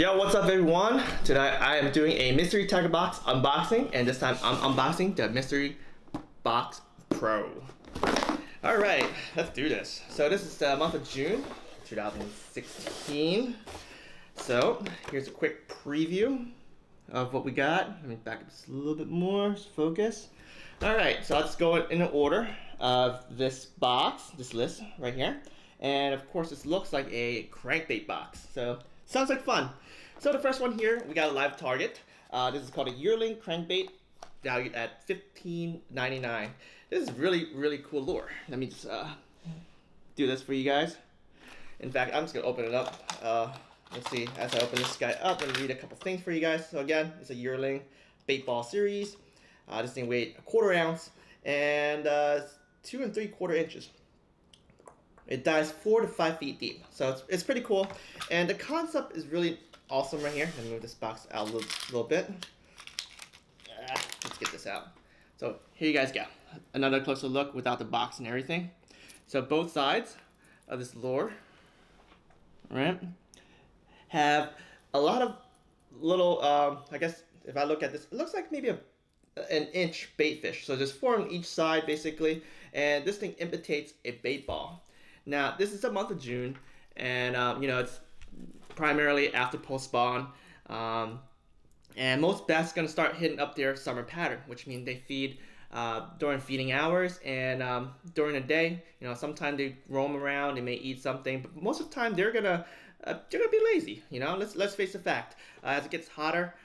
Yo, what's up everyone? Tonight I am doing a mystery tackle box unboxing, and this time I'm unboxing the Mystery Box Pro. Alright, let's do this. So this is the month of June 2016. So here's a quick preview of what we got. Let me back up just a little bit more, just focus. Alright, so let's go in order of this box, this list right here. And of course this looks like a crankbait box. So sounds like fun. So the first one here, we got a live target. This is called a Yearling crankbait, valued at $15.99. This is really cool lure. Let me just do this for you guys. In fact, I'm just gonna open it up. Let's see, as I open this guy up, let me read a couple things for you guys. So again, it's a Yearling bait ball series. This thing weighed 1/4 ounce and 2 3/4 inches. It dives 4 to 5 feet deep, so it's pretty cool, and the concept is really awesome right here. Let me move this box out a little bit. Let's get this out. So here you guys go. Another closer look without the box and everything. So both sides of this lure, right, have a lot of little, I guess if I look at this, it looks like maybe an inch bait fish. So there's 4 on each side basically, and this thing imitates a bait ball. Now, this is the month of June, and you know, it's primarily after post spawn, and most bass gonna start hitting up their summer pattern, which means they feed during feeding hours and during the day. You know, sometimes they roam around, they may eat something, but most of the time they're gonna be lazy. You know, let's face the fact. As it gets hotter,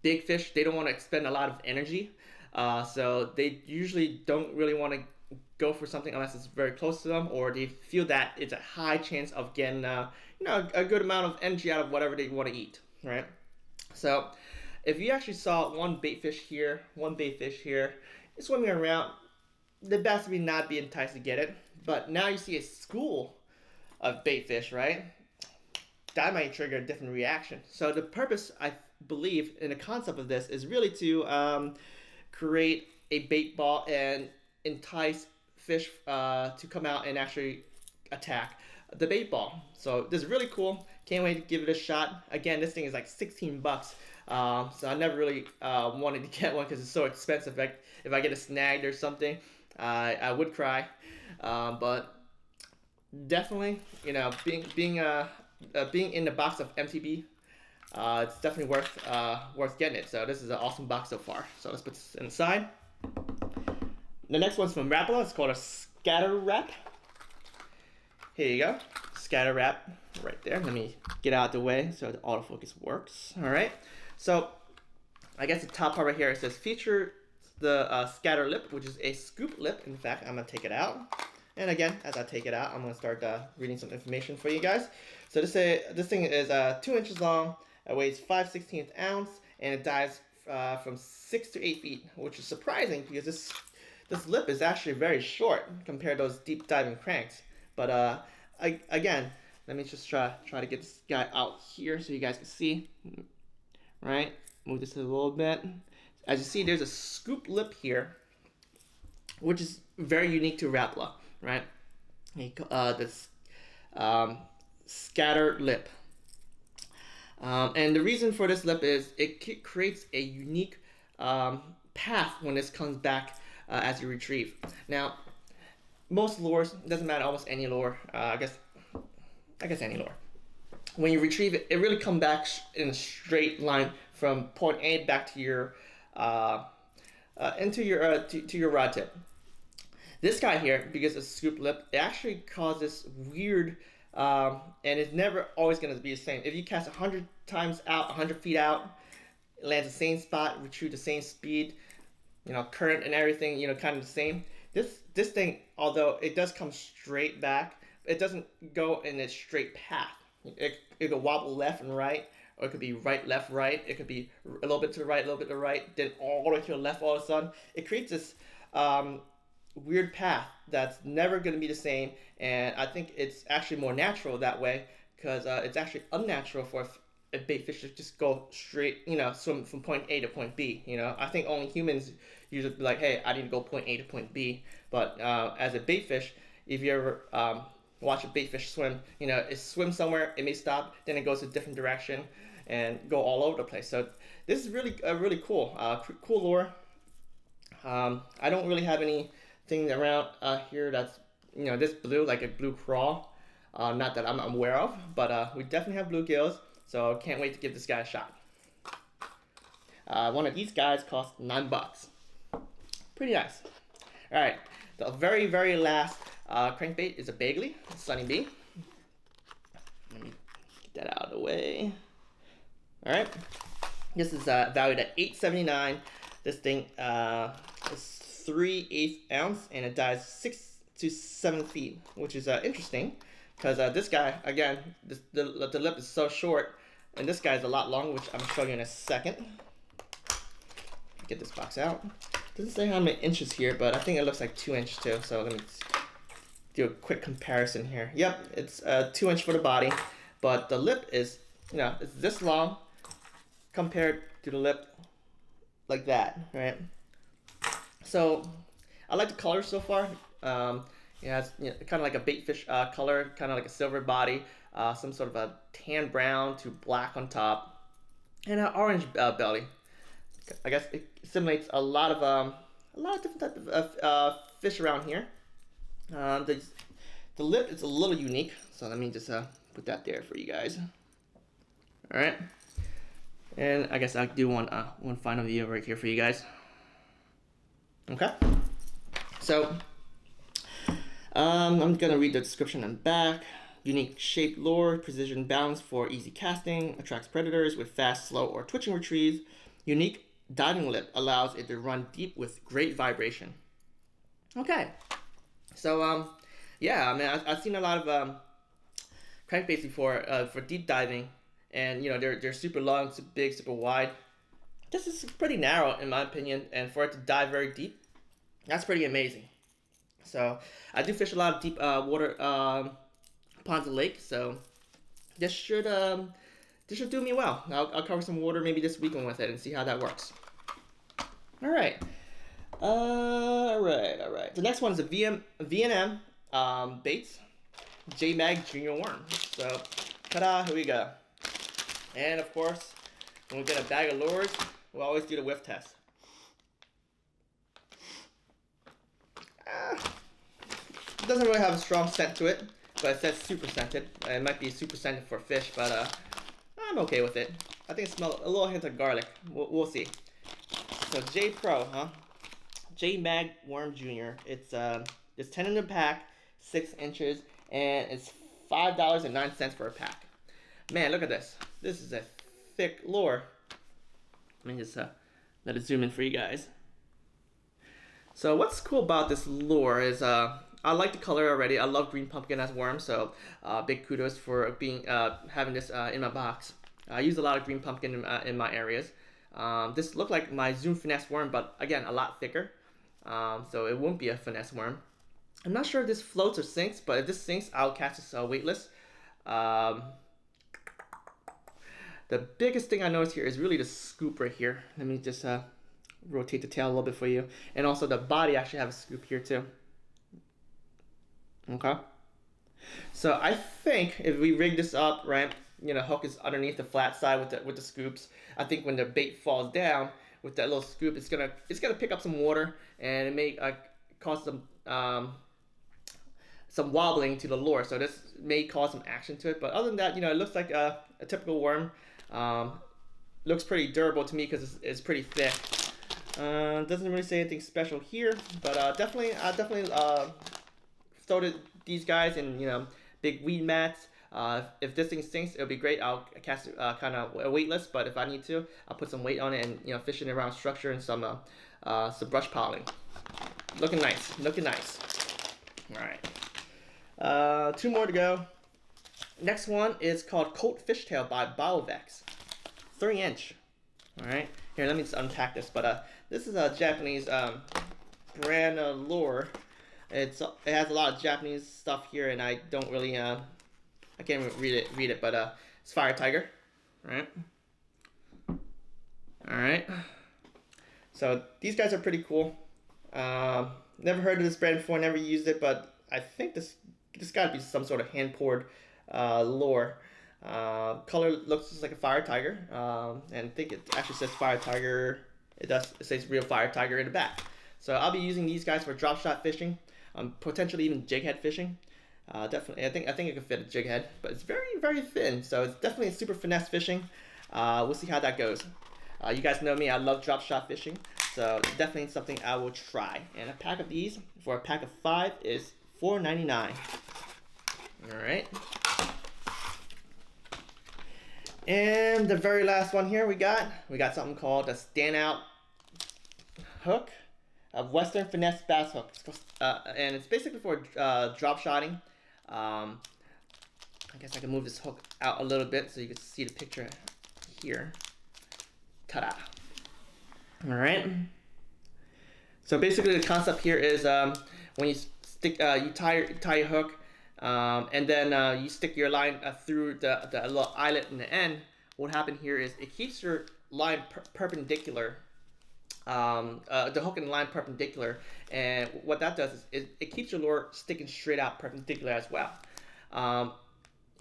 big fish, they don't want to expend a lot of energy, so they usually don't really want to go for something unless it's very close to them, or they feel that it's a high chance of getting you know, a good amount of energy out of whatever they want to eat, right? So if you actually saw one bait fish here, swimming around, the bass may not be enticed to get it, but now you see a school of bait fish, right? That might trigger a different reaction. So the purpose, I believe, in the concept of this is really to create a bait ball and entice fish to come out and actually attack the bait ball. So this is really cool. Can't wait to give it a shot. Again, this thing is like 16 bucks. So I never really wanted to get one because it's so expensive. Like if I get it snagged or something, I would cry. But definitely, you know, being in the box of MTB, it's definitely worth getting it. So this is an awesome box so far. So let's put this inside. The next one's from Rapala. It's called a scatter wrap. Here you go, scatter wrap right there. Let me get out of the way so the autofocus works. All right. So I guess the top part right here, it says feature the scatter lip, which is a scoop lip. In fact, I'm gonna take it out. And again, as I take it out, I'm gonna start reading some information for you guys. So this thing is 2 inches long. It weighs 5/16 ounce, and it dives from 6 to 8 feet, which is surprising because this lip is actually very short compared to those deep diving cranks. But again, let me just try to get this guy out here so you guys can see. Right, move this a little bit. As you see, there's a scoop lip here, which is very unique to Rapala, right? This scatter lip. And the reason for this lip is it creates a unique path when this comes back as you retrieve. Now, most lures, doesn't matter, almost any lure, I guess any lure. When you retrieve it, it really comes back in a straight line from point A back to your into your to your rod tip. This guy here, because it's a scoop lip, it actually causes weird, and it's never always going to be the same. If you cast 100 times out, 100 feet out, it lands the same spot, retrieve the same speed, you know, current and everything, you know, kind of the same. This thing, although it does come straight back, it doesn't go in a straight path. It could wobble left and right, or it could be right, left, right. It could be a little bit to the right, a little bit to the right, then all the way to the left all of a sudden. It creates this weird path that's never going to be the same, and I think it's actually more natural that way, because it's actually unnatural for a bait fish to just go straight, you know, swim from point A to point B. You know, I think only humans usually be like, hey, I need to go point A to point B. But as a bait fish, if you ever watch a bait fish swim. You know, it swims somewhere, it may stop, then it goes a different direction and go all over the place. So this is really really cool, cool lure. I don't really have anything around here that's, you know, this blue, like a blue crawl. Not that I'm aware of, but we definitely have bluegills, so can't wait to give this guy a shot. One of these guys costs $9. Pretty nice. All right, the very last crankbait is a Begley Sunny D. Let me get that out of the way. All right, this is valued at $8.79. This thing is 3/8 ounce and it dives 6 to 7 feet, which is interesting because this guy, again, the lip is so short, and this guy is a lot longer, which I'm showing you in a second. Get this box out. Doesn't say how many inches here, but I think it looks like 2 inch too. So let me do a quick comparison here. Yep, it's 2 inch for the body, but the lip is, you know, it's this long compared to the lip like that, right? So I like the color so far. It has, you know, kind of like a bait fish color, kind of like a silver body, some sort of a tan brown to black on top, and an orange belly. I guess it simulates a lot of different types of fish around here. The lip is a little unique, so let me just put that there for you guys. All right, and I guess I'll do one final video right here for you guys. Okay, so I'm gonna read the description on the back. Unique shaped lure, precision balance for easy casting, attracts predators with fast, slow, or twitching retrieves. Unique diving lip allows it to run deep with great vibration. Okay, so yeah, I mean, I've seen a lot of crankbaits before for deep diving, and you know, they're super long, super big, super wide. This is pretty narrow in my opinion, and for it to dive very deep, that's pretty amazing. So I do fish a lot of deep water ponds and lakes, so this should do me well. I'll cover some water maybe this weekend with it and see how that works. All right. The next one is a V&M baits Jmag Junior Worm. So, ta-da, here we go. And of course, when we get a bag of lures, we'll always do the whiff test. It doesn't really have a strong scent to it, but it says super scented. It might be super scented for fish, but I'm okay with it. I think it smells a little hint of garlic. We'll see. So J Pro, Jmag Worm Junior. It's 10 in the pack, 6 inches, and it's $5.09 for a pack. Man, look at this. This is a thick lure. Let me just let it zoom in for you guys. So what's cool about this lure is I like the color already. I love green pumpkin as worm, so big kudos for having this in my box. I use a lot of green pumpkin in my areas. This looked like my Zoom Finesse worm, but again, a lot thicker. So it won't be a Finesse worm. I'm not sure if this floats or sinks, but if this sinks, I'll catch this weightless. The biggest thing I noticed here is really the scoop right here. Let me just rotate the tail a little bit for you. And also the body actually have a scoop here too. Okay. So I think if we rig this up, right, you know, hook is underneath the flat side with the scoops. I think when the bait falls down with that little scoop, it's gonna pick up some water, and it may cause some wobbling to the lure. So this may cause some action to it. But other than that, you know, it looks like a typical worm. Looks pretty durable to me because it's pretty thick. Doesn't really say anything special here, but I definitely throw these guys in, you know, big weed mats. If this thing sinks, it'll be great. I'll cast it kind of weightless, but if I need to, I'll put some weight on it and, you know, fish it around structure and some brush piling. Looking nice, looking nice. All right, 2 more to go. Next one is called Kolt Fishtail by Biovex, 3 inch. All right, here, let me just unpack this. But this is a Japanese brand lure. It has a lot of Japanese stuff here, and I don't really I can't even read it, but it's Fire Tiger, right? All right. So these guys are pretty cool. Never heard of this brand before, never used it, but I think this This got to be some sort of hand poured lure. Color looks just like a fire tiger, and I think it actually says fire tiger. It does. It says real fire tiger in the back. So I'll be using these guys for drop shot fishing, potentially even jig head fishing. Definitely, I think it could fit a jig head, but it's very thin, so it's definitely super finesse fishing. We'll see how that goes. You guys know me, I love drop shot fishing, so definitely something I will try. And a pack of these for a pack of 5 is $4.99. All right. And the very last one here we got something called the Standout Hook, a Western Finesse Bass Hook, and it's basically for drop shotting. I guess I can move this hook out a little bit so you can see the picture here. Ta-da! All right. So basically, the concept here is when you stick, you tie your hook, and then you stick your line through the little eyelet in the end. What happened here is it keeps your line perpendicular. The hook and the line perpendicular, and what that does is it keeps your lure sticking straight out perpendicular as well.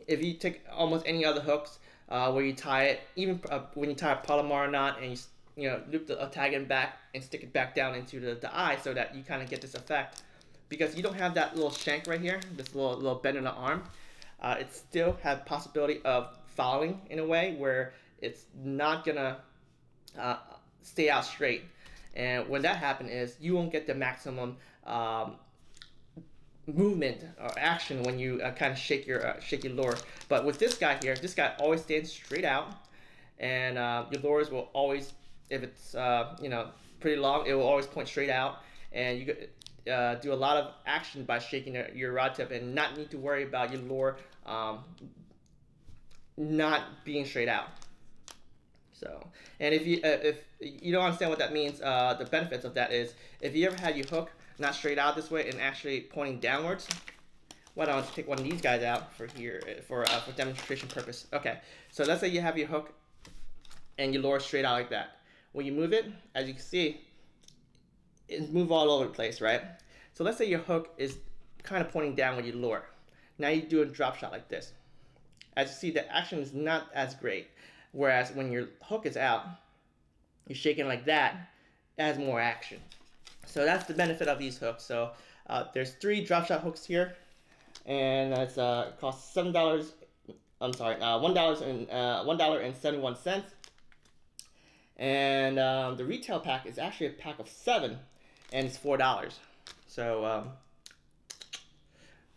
If you take almost any other hooks where you tie it, even when you tie a Palomar knot and you know loop the tag end back and stick it back down into the eye so that you kind of get this effect, because you don't have that little shank right here, this little bend in the arm, it still has possibility of fouling in a way where it's not gonna stay out straight. And when that happens is you won't get the maximum movement or action when you kind of shake your lure. But with this guy here, this guy always stands straight out, and your lures will always, if it's you know, pretty long, it will always point straight out, and you do a lot of action by shaking your rod tip and not need to worry about your lure not being straight out. So, and if you don't understand what that means, the benefits of that is if you ever had your hook not straight out this way and actually pointing downwards, why don't you take one of these guys out for here for demonstration purpose. Okay, so let's say you have your hook and your lure straight out like that. When you move it, as you can see, it moves all over the place, right? So let's say your hook is kind of pointing down with your lure. Now you do a drop shot like this. As you see, the action is not as great. Whereas when your hook is out, you're shaking like that, it has more action. So that's the benefit of these hooks. So there's 3 drop shot hooks here, and it's costs $7. I'm sorry, $1.71. And the retail pack is actually a pack of 7, and it's $4. So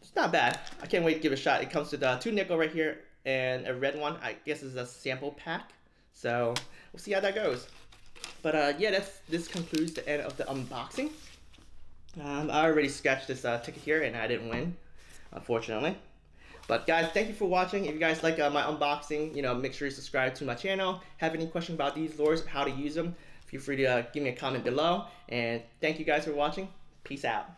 it's not bad. I can't wait to give it a shot. It comes with 2 nickel right here and a red one. I guess is a sample pack. So we'll see how that goes. But yeah, this concludes the end of the unboxing. I already scratched this ticket here and I didn't win, unfortunately. But guys, thank you for watching. If you guys like my unboxing, you know, make sure you subscribe to my channel. Have any questions about these lures, how to use them, feel free to give me a comment below. And thank you guys for watching. Peace out.